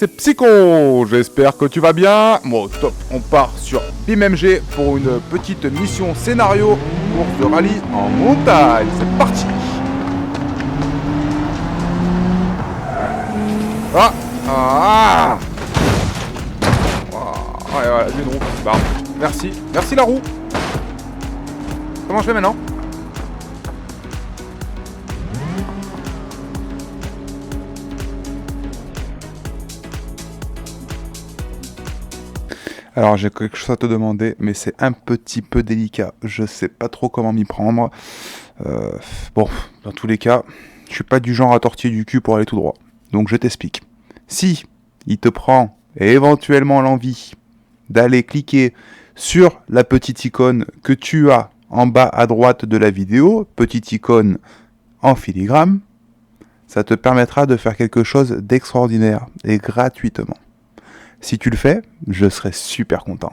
c'est Psycho. J'espère que tu vas bien. Bon, top, on part sur BeamMG pour une petite mission scénario, course de rallye en montagne. C'est parti. Ah. Ouais, voilà, j'ai une roue qui se barre. Merci, merci la roue. Comment je fais maintenant? Alors j'ai quelque chose à te demander, mais c'est un petit peu délicat. Je sais pas trop comment m'y prendre. Bon, dans tous les cas, je suis pas du genre à tortiller du cul pour aller tout droit. Donc je t'explique. Si il te prend éventuellement l'envie d'aller cliquer sur la petite icône que tu as en bas à droite de la vidéo, petite icône en filigrane, ça te permettra de faire quelque chose d'extraordinaire et gratuitement. Si tu le fais, je serai super content.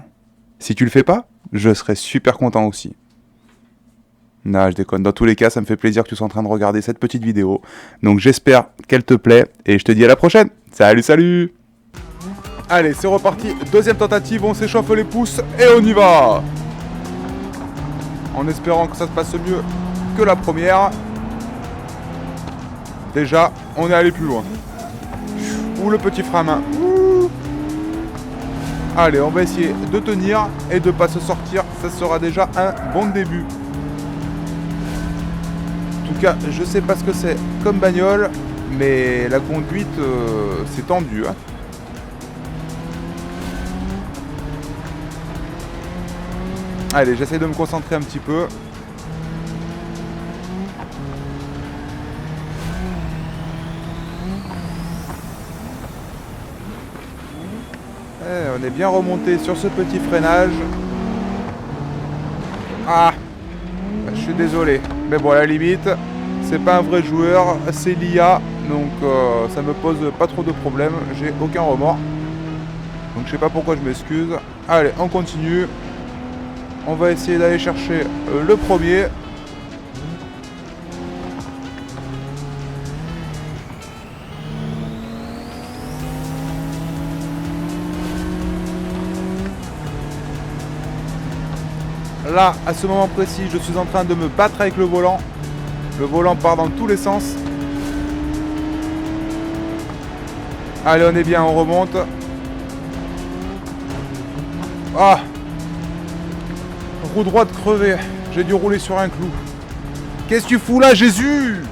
Si tu le fais pas, je serai super content aussi. Non, je déconne. Dans tous les cas, ça me fait plaisir que tu sois en train de regarder cette petite vidéo. Donc j'espère qu'elle te plaît et je te dis à la prochaine. Salut, salut! Allez, c'est reparti. Deuxième tentative, on s'échauffe les pouces et on y va! En espérant que ça se passe mieux que la première. Déjà, on est allé plus loin. Ouh, le petit frein à main. Ouh. Allez, on va essayer de tenir et de pas se sortir. Ça sera déjà un bon début. En tout cas, je sais pas ce que c'est comme bagnole, mais la conduite, c'est tendu. Hein. Allez, j'essaie de me concentrer un petit peu. On est bien remonté sur ce petit freinage. Ah, je suis désolé. Mais bon, à la limite, c'est pas un vrai joueur, c'est l'IA. Donc ça me pose pas trop de problèmes. J'ai aucun remords. Donc je sais pas pourquoi je m'excuse. Allez, on continue. On va essayer d'aller chercher le premier. Là, à ce moment précis, je suis en train de me battre avec le volant. Le volant part dans tous les sens. Allez, on est bien, on remonte. Ah! Roue droite crevée. J'ai dû rouler sur un clou. Qu'est-ce que tu fous là, Jésus?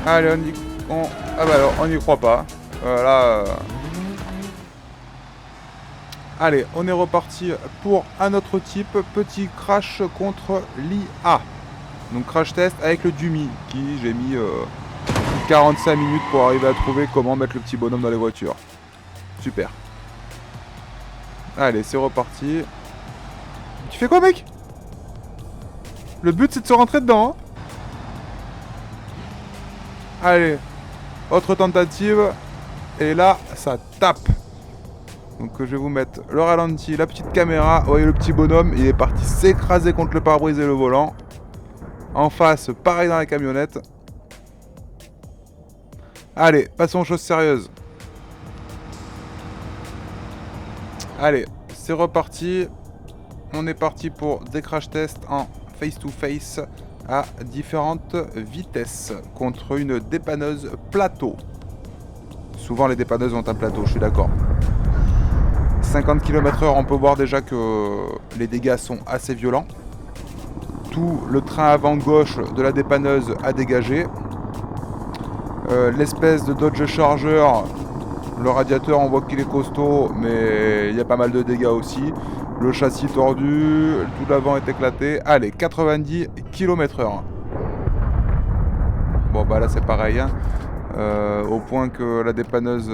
Allez, ah bah alors, on n'y croit pas. Voilà. Allez, on est reparti pour un autre type. Petit crash contre l'IA. Donc crash test avec le Dumi, qui j'ai mis 45 minutes pour arriver à trouver comment mettre le petit bonhomme dans les voitures. Super. Allez, c'est reparti. Tu fais quoi, mec? Le but, c'est de se rentrer dedans, hein. Allez, autre tentative. Et là, ça tape. Donc je vais vous mettre le ralenti, la petite caméra. Vous voyez le petit bonhomme, il est parti s'écraser contre le pare-brise et le volant. En face, pareil dans la camionnette. Allez, passons aux choses sérieuses. Allez, c'est reparti. On est parti pour des crash tests en face-to-face à différentes vitesses contre une dépanneuse plateau. Souvent les dépanneuses ont un plateau, je suis d'accord. 50 km/h, on peut voir déjà que les dégâts sont assez violents. Tout le train avant gauche de la dépanneuse a dégagé. L'espèce de Dodge Charger, le radiateur, on voit qu'il est costaud, mais il y a pas mal de dégâts aussi. Le châssis tordu, tout l'avant est éclaté. Allez, 90 km/h. Bon bah là c'est pareil, hein. Au point que la dépanneuse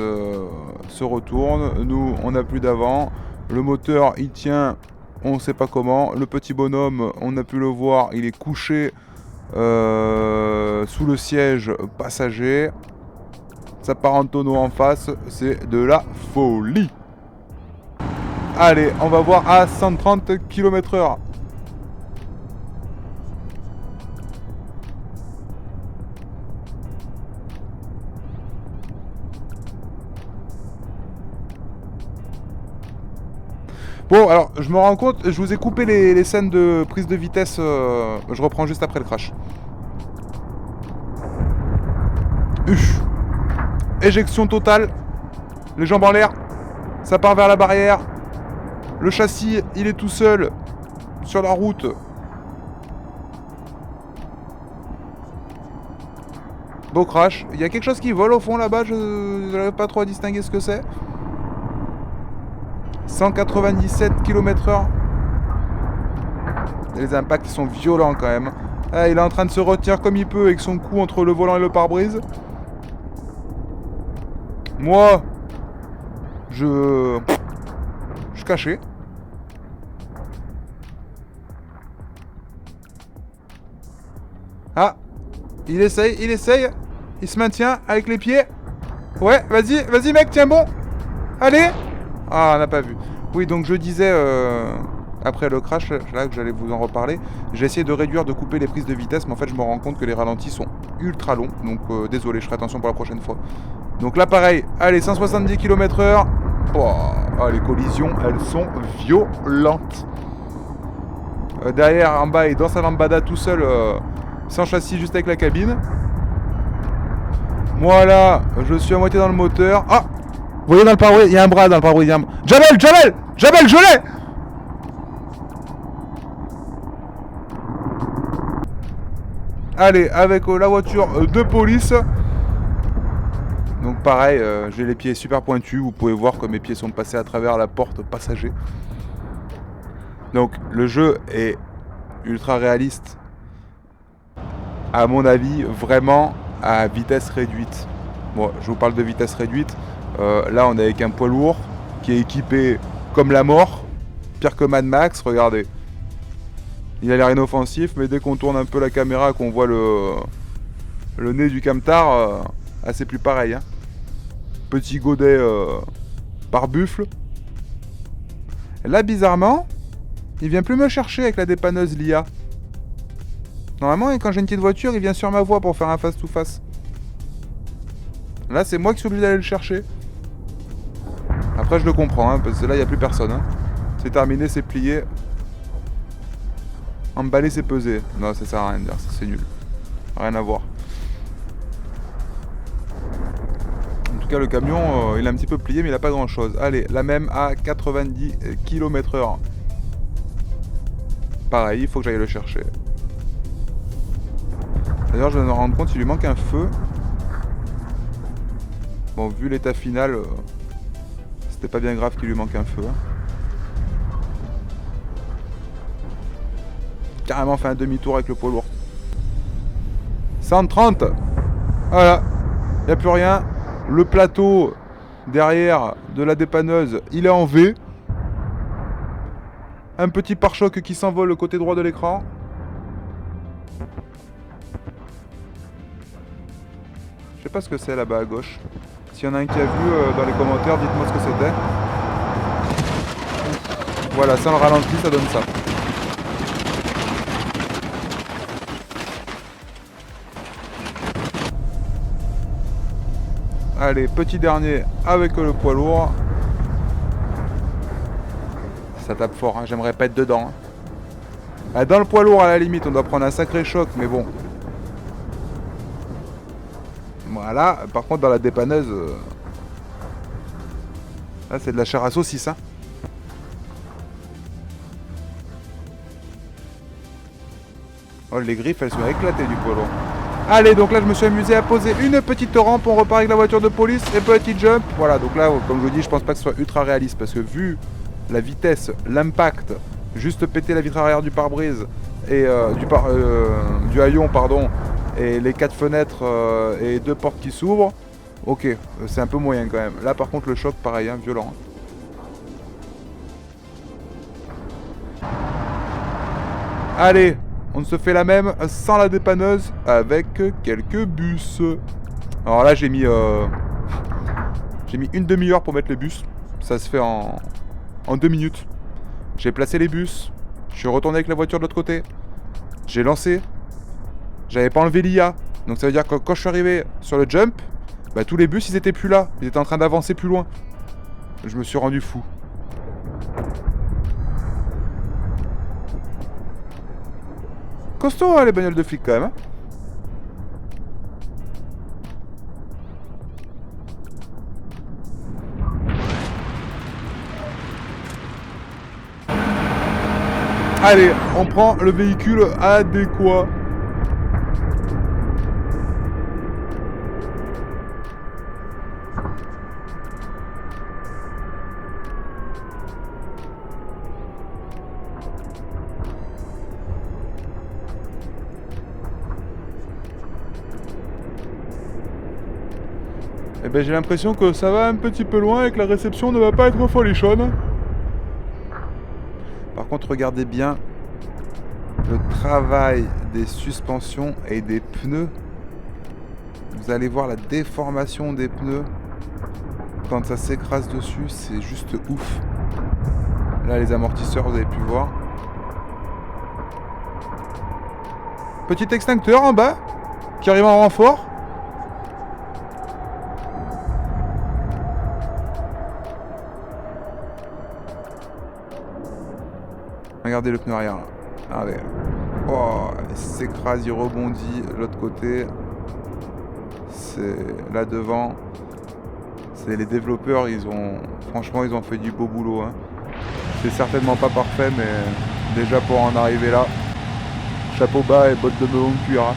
se retourne. Nous, on n'a plus d'avant. Le moteur, il tient, on ne sait pas comment. Le petit bonhomme, on a pu le voir, il est couché sous le siège passager. Ça part en tonneau en face, c'est de la folie. Allez, on va voir à 130 km/h. Bon, alors, je me rends compte, je vous ai coupé les scènes de prise de vitesse. Je reprends juste après le crash. Éjection totale. Les jambes en l'air. Ça part vers la barrière. Le châssis, il est tout seul sur la route. Beau crash. Il y a quelque chose qui vole au fond là-bas. Je n'arrive pas trop à distinguer ce que c'est. 197 km/h. Les impacts sont violents quand même. Ah, il est en train de se retenir comme il peut avec son cou entre le volant et le pare-brise. Moi, je suis caché. Ah, il essaye. Il se maintient avec les pieds. Ouais, vas-y mec, tiens bon. Allez. Ah, on n'a pas vu. Oui, donc je disais, après le crash, là que j'allais vous en reparler, j'ai essayé de réduire, de couper les prises de vitesse, mais en fait je me rends compte que les ralentis sont ultra longs, donc désolé, je ferai attention pour la prochaine fois. Donc là pareil, allez, 170 km/h. Oh, les collisions, elles sont violentes. Derrière, en bas, il est dans sa lambada tout seul, sans châssis, juste avec la cabine. Moi là, je suis à moitié dans le moteur. Ah, vous voyez dans le pare-brise, il y a un bras dans le pare-brise. Jamel, je l'ai. Allez, avec la voiture de police. Donc pareil, j'ai les pieds super pointus. Vous pouvez voir que mes pieds sont passés à travers la porte passager. Donc le jeu est ultra réaliste. À mon avis, vraiment à vitesse réduite. Bon, je vous parle de vitesse réduite. Là, on est avec un poids lourd qui est équipé comme la mort. Pire que Mad Max, regardez. Il a l'air inoffensif, mais dès qu'on tourne un peu la caméra, qu'on voit le nez du camtar, c'est plus pareil. Hein. Petit godet par buffle. Là, bizarrement, il vient plus me chercher avec la dépanneuse l'IA. Normalement, quand j'ai une petite voiture, il vient sur ma voie pour faire un face-to-face. Là, c'est moi qui suis obligé d'aller le chercher. Après, je le comprends, hein, parce que là, il n'y a plus personne. Hein. C'est terminé, c'est plié. Emballer, c'est peser. Non, ça sert à rien de dire, c'est nul. Rien à voir. En tout cas, le camion, il est un petit peu plié, mais il n'a pas grand-chose. Allez, la même à 90 km/h. Pareil, il faut que j'aille le chercher. D'ailleurs, je viens de me rendre compte, il lui manque un feu. Bon, vu l'état final, c'était pas bien grave qu'il lui manque un feu. Hein. Carrément fait un demi-tour avec le poids lourd. 130. Voilà. Il n'y a plus rien. Le plateau derrière de la dépanneuse, il est en V. Un petit pare-choc qui s'envole au côté droit de l'écran. Je sais pas ce que c'est là-bas à gauche. S'il y en a un qui a vu dans les commentaires, dites-moi ce que c'était. Voilà, ça le ralentit, ça donne ça. Allez, petit dernier avec le poids lourd. Ça tape fort, hein. J'aimerais pas être dedans. Hein. Dans le poids lourd, à la limite, on doit prendre un sacré choc, mais bon. Voilà, par contre, dans la dépanneuse... Là, c'est de la chair à saucisse, hein. Oh, les griffes, elles sont éclatées du poids lourd. Allez, donc là, je me suis amusé à poser une petite rampe. On repart avec la voiture de police et petit jump. Voilà, donc là, comme je vous dis, je pense pas que ce soit ultra réaliste parce que vu la vitesse, l'impact, juste péter la vitre arrière du pare-brise et du haillon, pardon, et les 4 fenêtres et 2 portes qui s'ouvrent, ok, c'est un peu moyen quand même. Là, par contre, le choc, pareil, hein, violent. Allez, on se fait la même sans la dépanneuse avec quelques bus. Alors là, j'ai mis J'ai mis une demi-heure pour mettre les bus. Ça se fait en 2 minutes. J'ai placé les bus. Je suis retourné avec la voiture de l'autre côté. J'ai lancé. J'avais pas enlevé l'IA. Donc ça veut dire que quand je suis arrivé sur le jump, bah, tous les bus ils étaient plus là. Ils étaient en train d'avancer plus loin. Je me suis rendu fou. Costaud hein, les bagnoles de flics quand même. Hein. Allez, on prend le véhicule adéquat. Eh ben j'ai l'impression que ça va un petit peu loin et que la réception ne va pas être folichonne. Par contre, regardez bien le travail des suspensions et des pneus. Vous allez voir la déformation des pneus quand ça s'écrase dessus, c'est juste ouf. Là, les amortisseurs, vous avez pu voir. Petit extincteur en bas qui arrive en renfort. Regardez le pneu arrière là. Regardez. Oh, il s'écrase, il rebondit de l'autre côté. C'est là devant. C'est les développeurs, franchement, ils ont fait du beau boulot. Hein. C'est certainement pas parfait, mais déjà pour en arriver là, chapeau bas et bottes de melon de cuir. Hein.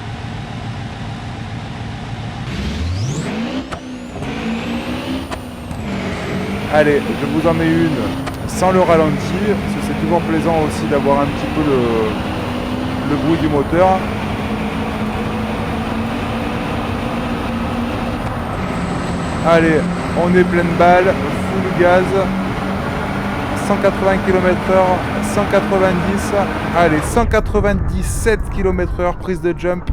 Allez, je vous en mets une sans le ralenti, parce que c'est toujours plaisant aussi d'avoir un petit peu le bruit du moteur. Allez, on est pleine balle, full gaz, 180 km/h, 190, allez, 197 km/h, prise de jump.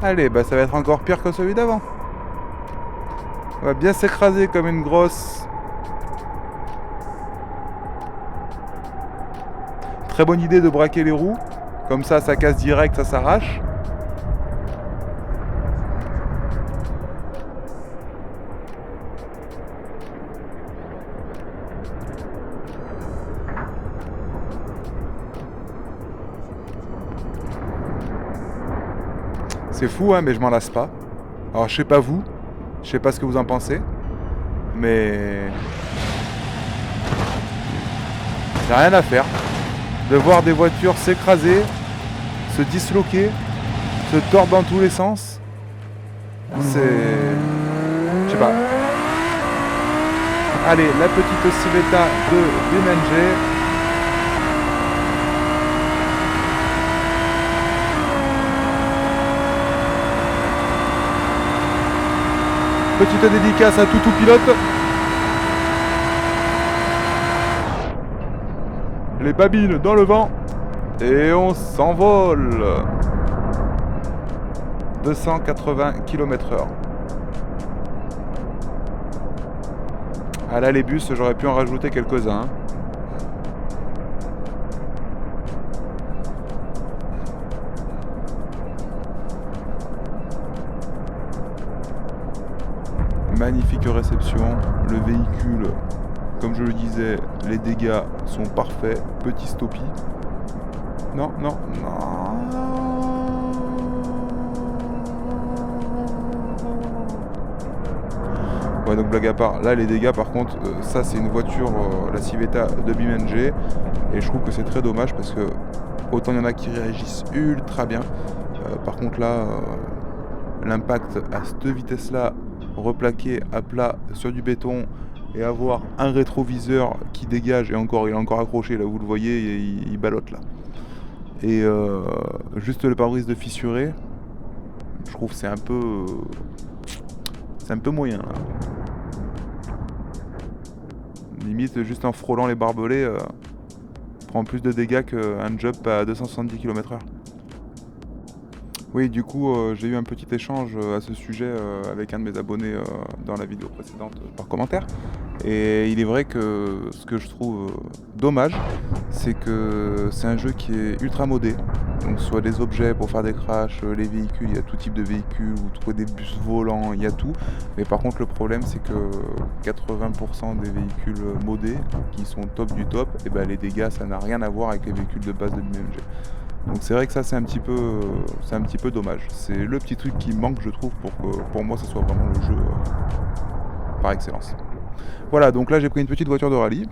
Allez, bah ça va être encore pire que celui d'avant. On va bien s'écraser comme une grosse. Très bonne idée de braquer les roues. Comme ça casse direct, ça s'arrache. C'est fou, hein, mais je m'en lasse pas. Alors, je sais pas vous, je sais pas ce que vous en pensez, mais y a rien à faire. De voir des voitures s'écraser, se disloquer, se tordre dans tous les sens, c'est... Je sais pas. Allez, la petite Civetta de BMG. Petite dédicace à Toutou Pilote. Les babines dans le vent. Et on s'envole. 280 km/h. Ah là les bus, j'aurais pu en rajouter quelques-uns. Hein. Magnifique réception, le véhicule, comme je le disais, les dégâts sont parfaits, petit stoppie. Non. Ouais, donc blague à part, là les dégâts par contre, ça c'est une voiture, la Civetta de BMG, et je trouve que c'est très dommage parce que autant il y en a qui réagissent ultra bien, par contre là, l'impact à cette vitesse-là, replaqué à plat sur du béton et avoir un rétroviseur qui dégage et encore il est encore accroché là vous le voyez il ballotte là et juste le pare-brise de fissuré je trouve que c'est un peu moyen là. Limite juste en frôlant les barbelés prend plus de dégâts qu'un jump à 270 km/h. Oui, du coup, j'ai eu un petit échange à ce sujet avec un de mes abonnés dans la vidéo précédente par commentaire. Et il est vrai que ce que je trouve dommage, c'est que c'est un jeu qui est ultra modé. Donc soit des objets pour faire des crashs, les véhicules, il y a tout type de véhicules, vous trouvez des bus volants, il y a tout. Mais par contre le problème c'est que 80% des véhicules modés, qui sont top du top, et ben les dégâts ça n'a rien à voir avec les véhicules de base de BMG. Donc c'est vrai que ça c'est un petit peu dommage. C'est le petit truc qui manque je trouve pour que pour moi ce soit vraiment le jeu par excellence. Voilà, donc là j'ai pris une petite voiture de rallye.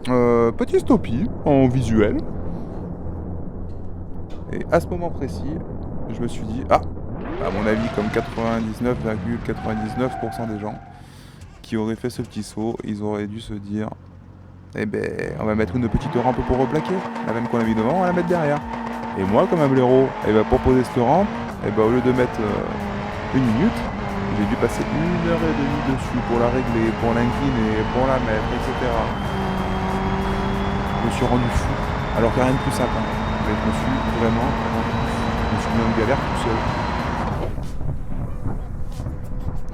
Petit stoppie en visuel. Et à ce moment précis, je me suis dit, ah, à mon avis comme 99,99% des gens qui auraient fait ce petit saut, ils auraient dû se dire, eh ben on va mettre une petite rampe pour replaquer. La même qu'on a mis devant, on va la mettre derrière. Et moi, comme un blaireau, pour poser cette rampe, au lieu de mettre une minute, j'ai dû passer 1h30 dessus pour la régler, pour l'incliner, pour la mettre, etc. Je me suis rendu fou, alors qu'il n'y a rien de plus simple. Mais je me suis vraiment rendu fou. Je me suis mis en galère tout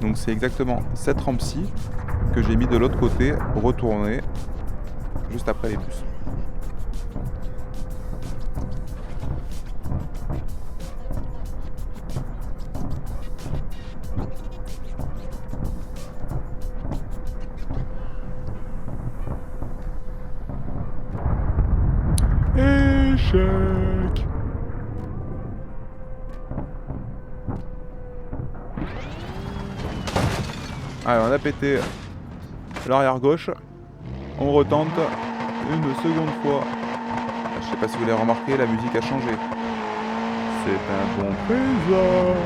seul. Donc c'est exactement cette rampe-ci que j'ai mis de l'autre côté, retournée, juste après les bus. Échec. Allez, on a pété l'arrière gauche. On retente une seconde fois. Je sais pas si vous l'avez remarqué, la musique a changé. C'est un bon présage.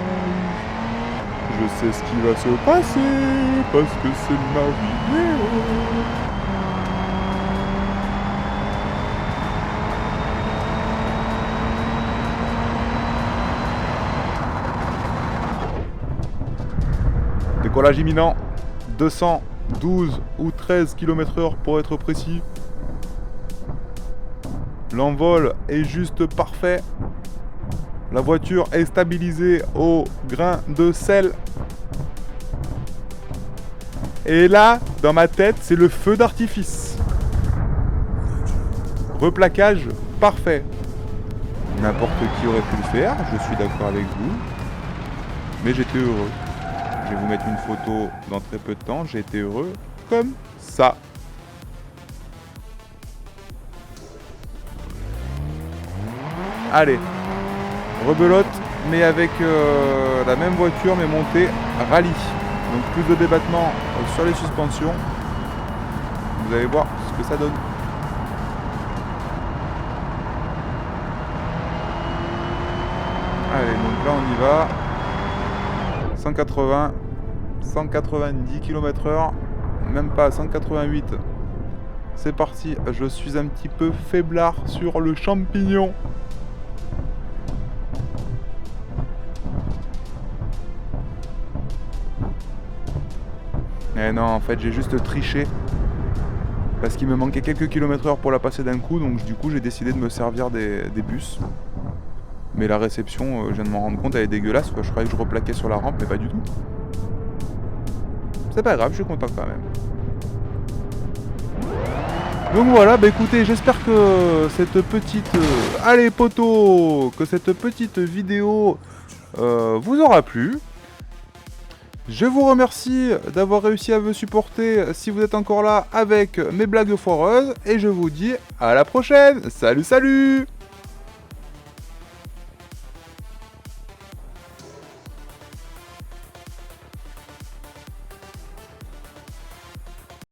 Je sais ce qui va se passer parce que c'est ma vidéo. Décollage imminent, 212 ou 13 km/h pour être précis. L'envol est juste parfait. La voiture est stabilisée au grain de sel. Et là, dans ma tête, c'est le feu d'artifice. Replaquage parfait. N'importe qui aurait pu le faire, je suis d'accord avec vous. Mais j'étais heureux. Je vais vous mettre une photo dans très peu de temps. J'ai été heureux comme ça. Allez, rebelote, mais avec la même voiture, mais montée rallye. Donc plus de débattement sur les suspensions. Vous allez voir ce que ça donne. Allez, donc là on y va. 180, 190 km/h, même pas 188. C'est parti, je suis un petit peu faiblard sur le champignon. Eh non, en fait j'ai juste triché. Parce qu'il me manquait quelques km/h pour la passer d'un coup, donc du coup j'ai décidé de me servir des bus. Mais la réception, je viens de m'en rendre compte, elle est dégueulasse. Je croyais que je replaquais sur la rampe, mais pas du tout. C'est pas grave, je suis content quand même. Donc voilà, écoutez, j'espère que cette petite... allez poteau, que cette petite vidéo vous aura plu. Je vous remercie d'avoir réussi à me supporter si vous êtes encore là avec mes blagues foireuses. Et je vous dis à la prochaine. Salut, salut!